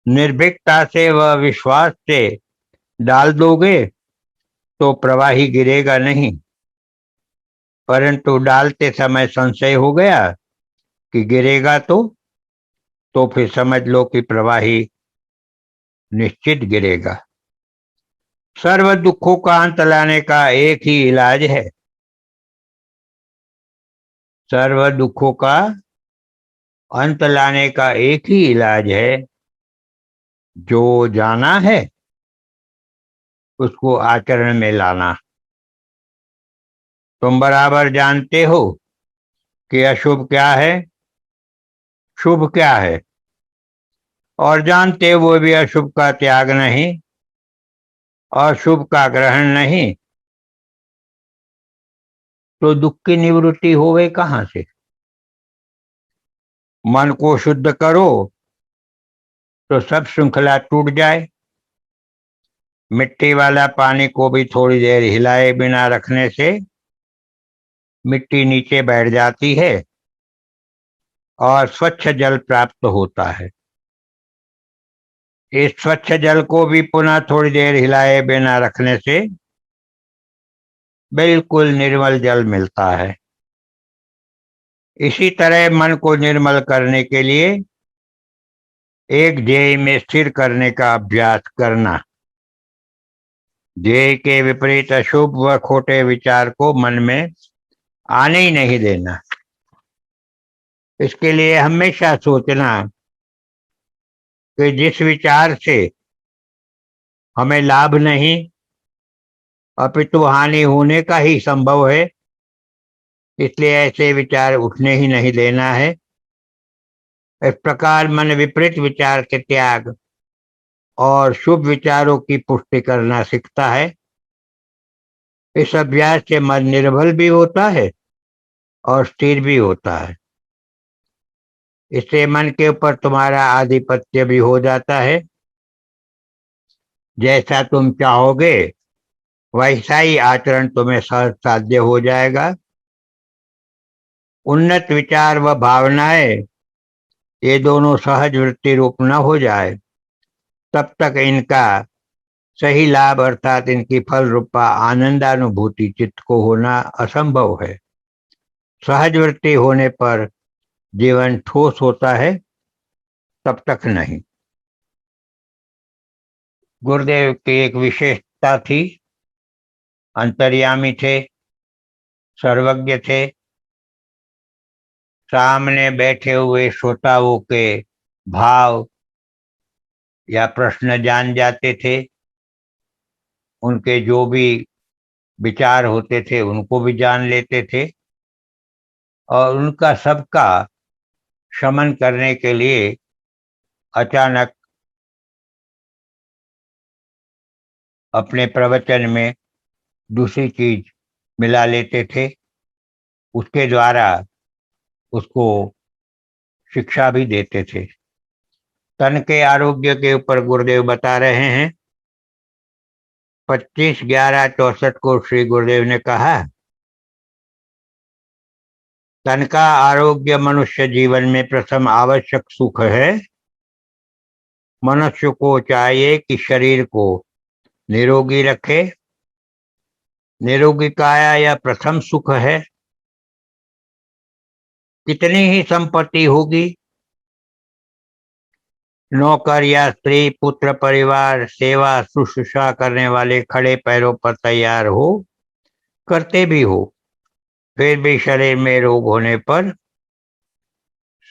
निर्भीकता से व विश्वास से डाल दोगे तो प्रवाही गिरेगा नहीं, परंतु डालते समय संशय हो गया कि गिरेगा तो फिर समझ लो कि प्रवाही निश्चित गिरेगा। सर्व दुखों का अंत लाने का एक ही इलाज है। सर्व दुखों का अंत लाने का एक ही इलाज है। जो जाना है उसको आचरण में लाना। तुम बराबर जानते हो कि अशुभ क्या है शुभ क्या है और जानते हुए भी अशुभ का त्याग नहीं और शुभ का ग्रहण नहीं, तो दुख की निवृत्ति होवे कहाँ से। मन को शुद्ध करो तो सब श्रृंखला टूट जाए। मिट्टी वाला पानी को भी थोड़ी देर हिलाए बिना रखने से मिट्टी नीचे बैठ जाती है और स्वच्छ जल प्राप्त होता है। इस स्वच्छ जल को भी पुनः थोड़ी देर हिलाए बिना रखने से बिल्कुल निर्मल जल मिलता है। इसी तरह मन को निर्मल करने के लिए एक ध्येय में स्थिर करने का अभ्यास करना। ध्येय के विपरीत अशुभ व खोटे विचार को मन में आने ही नहीं देना। इसके लिए हमेशा सोचना कि जिस विचार से हमें लाभ नहीं अपितु हानि होने का ही संभव है, इसलिए ऐसे विचार उठने ही नहीं देना है। इस प्रकार मन विपरीत विचार के त्याग और शुभ विचारों की पुष्टि करना सीखता है। इस अभ्यास से मन निर्बल भी होता है और स्थिर भी होता है। इससे मन के ऊपर तुम्हारा आधिपत्य भी हो जाता है। जैसा तुम चाहोगे वैसा ही आचरण तुम्हें सहज साध्य हो जाएगा। उन्नत विचार व भावनाएं ये दोनों सहज वृत्ति रूप न हो जाए तब तक इनका सही लाभ अर्थात इनकी फल रूपा आनंदानुभूति चित्त को होना असंभव है। सहज वृत्ति होने पर जीवन ठोस होता है, तब तक नहीं। गुरुदेव की एक विशेषता थी, अंतर्यामी थे, सर्वज्ञ थे, सामने बैठे हुए श्रोताओं के भाव या प्रश्न जान जाते थे। उनके जो भी विचार होते थे उनको भी जान लेते थे और उनका सबका शमन करने के लिए अचानक अपने प्रवचन में दूसरी चीज मिला लेते थे। उसके द्वारा उसको शिक्षा भी देते थे। तन के आरोग्य के ऊपर गुरुदेव बता रहे हैं। 25/11/64 को श्री गुरुदेव ने कहा, तन का आरोग्य मनुष्य जीवन में प्रथम आवश्यक सुख है। मनुष्य को चाहिए कि शरीर को निरोगी रखे। निरोगी काया यह प्रथम सुख है। कितनी ही संपत्ति होगी, नौकर या स्त्री, पुत्र, परिवार, सेवा शुश्रूषा करने वाले खड़े पैरों पर तैयार हो, करते भी हो, फिर भी शरीर में रोग होने पर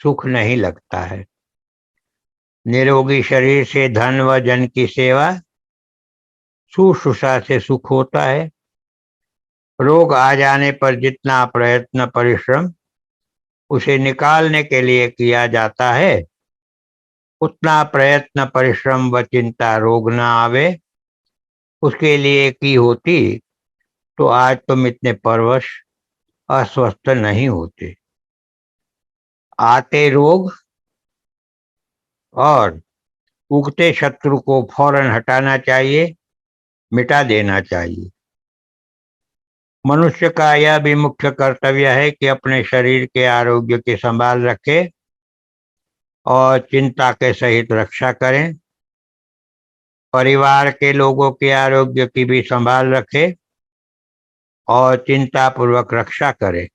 सुख नहीं लगता है। निरोगी शरीर से धन व जन की सेवा शुश्रूषा से सुख होता है। रोग आ जाने पर जितना प्रयत्न परिश्रम उसे निकालने के लिए किया जाता है, उतना प्रयत्न परिश्रम व चिंता रोग न आवे उसके लिए की होती तो आज तुम इतने परवश अस्वस्थ नहीं होते। आते रोग और उगते शत्रु को फौरन हटाना चाहिए, मिटा देना चाहिए। मनुष्य का यह भी मुख्य कर्तव्य है कि अपने शरीर के आरोग्य की संभाल रखे और चिंता के सहित रक्षा करें। परिवार के लोगों के आरोग्य की भी संभाल रखे और चिंता पूर्वक रक्षा करें।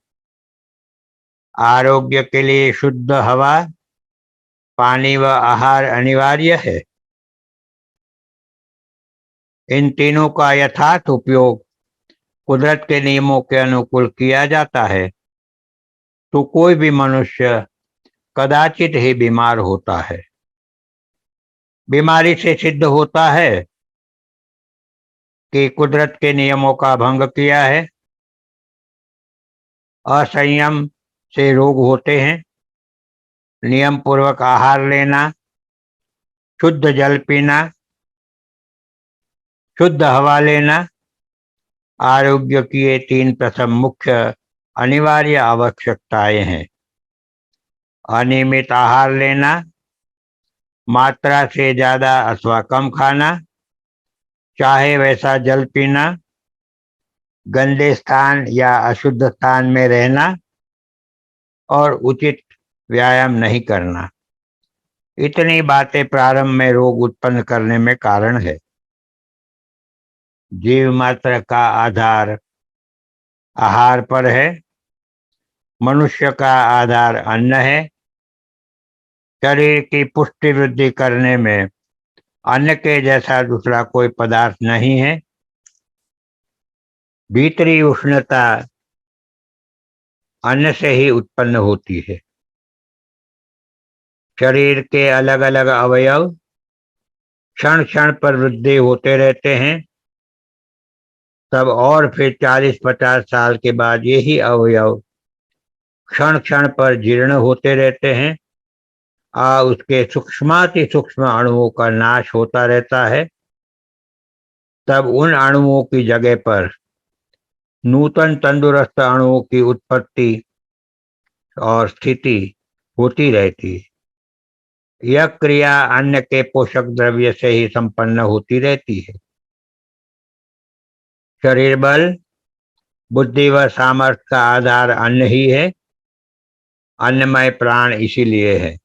आरोग्य के लिए शुद्ध हवा, पानी व आहार अनिवार्य है। इन तीनों का यथार्थ उपयोग कुदरत के नियमों के अनुकूल किया जाता है तो कोई भी मनुष्य कदाचित ही बीमार होता है। बीमारी से सिद्ध होता है कि कुदरत के नियमों का भंग किया है। असंयम से रोग होते हैं। नियम पूर्वक आहार लेना, शुद्ध जल पीना, शुद्ध हवा लेना आरोग्य की ये 3 प्रथम मुख्य अनिवार्य आवश्यकताएं हैं। अनियमित आहार लेना, मात्रा से ज्यादा अथवा कम खाना, चाहे वैसा जल पीना, गंदे स्थान या अशुद्ध स्थान में रहना और उचित व्यायाम नहीं करना। इतनी बातें प्रारंभ में रोग उत्पन्न करने में कारण है। जीव मात्र का आधार आहार पर है। मनुष्य का आधार अन्न है। शरीर की पुष्टि वृद्धि करने में अन्न के जैसा दूसरा कोई पदार्थ नहीं है। भीतरी उष्णता अन्न से ही उत्पन्न होती है। शरीर के अलग अलग अवयव क्षण क्षण पर वृद्धि होते रहते हैं। तब और फिर 40-50 साल के बाद यही अवयव क्षण क्षण पर जीर्ण होते रहते हैं। उसके सूक्ष्माति सूक्ष्म अणुओं का नाश होता रहता है। तब उन अणुओं की जगह पर नूतन तंदुरुस्त अणुओं की उत्पत्ति और स्थिति होती रहती है। यह क्रिया अन्न के पोषक द्रव्य से ही संपन्न होती रहती है। शरीर बल, बुद्धि व सामर्थ्य का आधार अन्न ही है। अन्नमय प्राण इसीलिए है।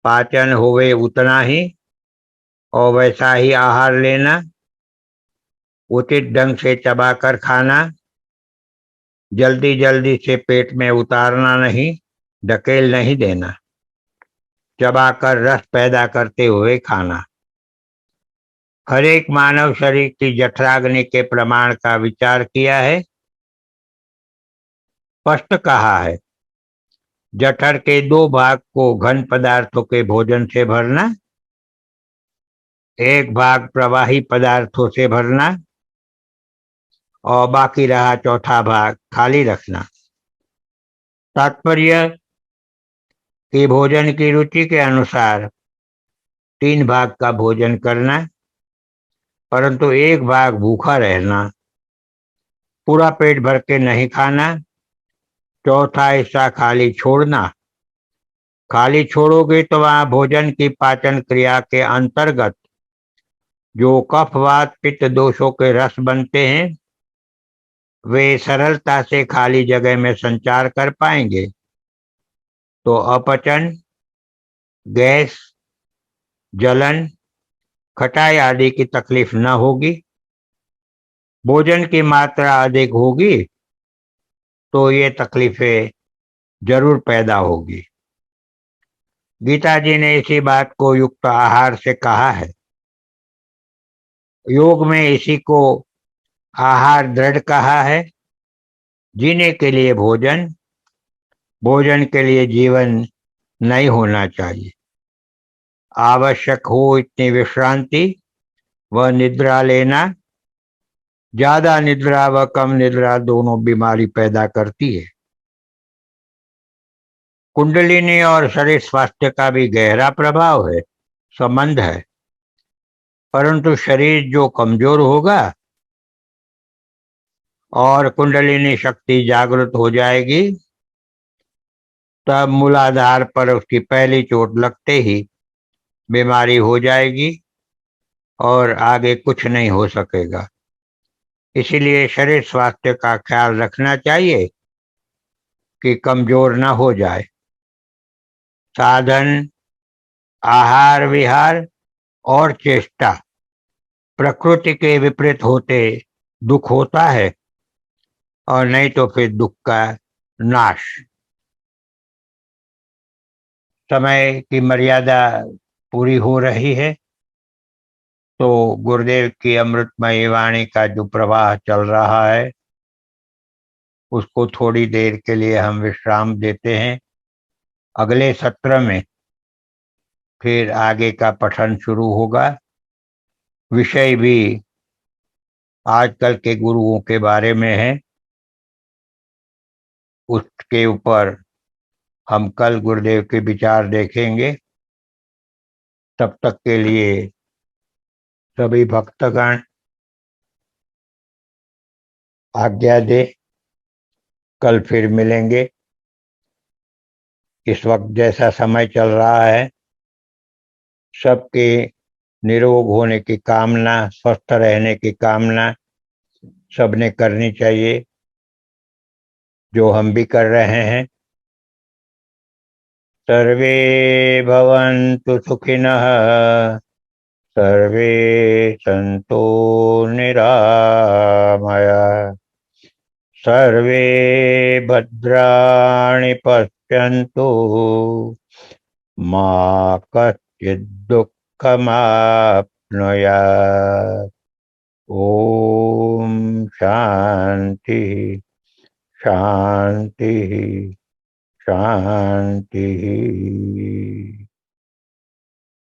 पाचन होवे उतना ही और वैसा ही आहार लेना, उचित ढंग से चबाकर खाना, जल्दी जल्दी से पेट में उतारना नहीं, ढकेल नहीं देना, चबाकर रस पैदा करते हुए खाना। हर एक मानव शरीर की जठराग्नि के प्रमाण का विचार किया है। स्पष्ट कहा है। जठर के 2 भाग को घन पदार्थों के भोजन से भरना, एक भाग प्रवाही पदार्थों से भरना और बाकी रहा चौथा भाग खाली रखना। तात्पर्य कि भोजन की रुचि के अनुसार 3 भाग का भोजन करना, परंतु एक भाग भूखा रहना, पूरा पेट भर के नहीं खाना, चौथा हिस्सा खाली छोड़ना। खाली छोड़ोगे तो वहां भोजन की पाचन क्रिया के अंतर्गत जो कफ वात पित्त दोषों के रस बनते हैं वे सरलता से खाली जगह में संचार कर पाएंगे। तो अपचन, गैस, जलन, खटाई आदि की तकलीफ न होगी। भोजन की मात्रा अधिक होगी तो ये तकलीफें जरूर पैदा होगी। गीता जी ने इसी बात को युक्त आहार से कहा है। योग में इसी को आहार दृढ़ कहा है। जीने के लिए भोजन, भोजन के लिए जीवन नहीं होना चाहिए। आवश्यक हो इतनी विश्रांति व निद्रा लेना। ज्यादा निद्रा व कम निद्रा दोनों बीमारी पैदा करती है। कुंडलिनी और शरीर स्वास्थ्य का भी गहरा प्रभाव है, संबंध है। परंतु शरीर जो कमजोर होगा और कुंडलिनी शक्ति जागृत हो जाएगी तब मूलाधार पर उसकी पहली चोट लगते ही बीमारी हो जाएगी और आगे कुछ नहीं हो सकेगा। इसीलिए शरीर स्वास्थ्य का ख्याल रखना चाहिए कि कमजोर न हो जाए। साधन, आहार विहार और चेष्टा प्रकृति के विपरीत होते दुख होता है और नहीं तो फिर दुख का नाश। समय की मर्यादा पूरी हो रही है तो गुरुदेव की अमृतमय वाणी का जो प्रवाह चल रहा है उसको थोड़ी देर के लिए हम विश्राम देते हैं। अगले सत्र में फिर आगे का पठन शुरू होगा। विषय भी आजकल के गुरुओं के बारे में है। उसके ऊपर हम कल गुरुदेव के विचार देखेंगे। तब तक के लिए सभी भक्तगण आज्ञा दे। कल फिर मिलेंगे। इस वक्त जैसा समय चल रहा है, सबके निरोग होने की कामना, स्वस्थ रहने की कामना सबने करनी चाहिए, जो हम भी कर रहे हैं। सर्वे भवन्तु सुखिनः, सर्वे सन्तु निरामयाः, सर्वे भद्राणि पश्यन्तु, मा कश्चित् दुःखमाप्नुयात्। ओम शांति शांति शांति।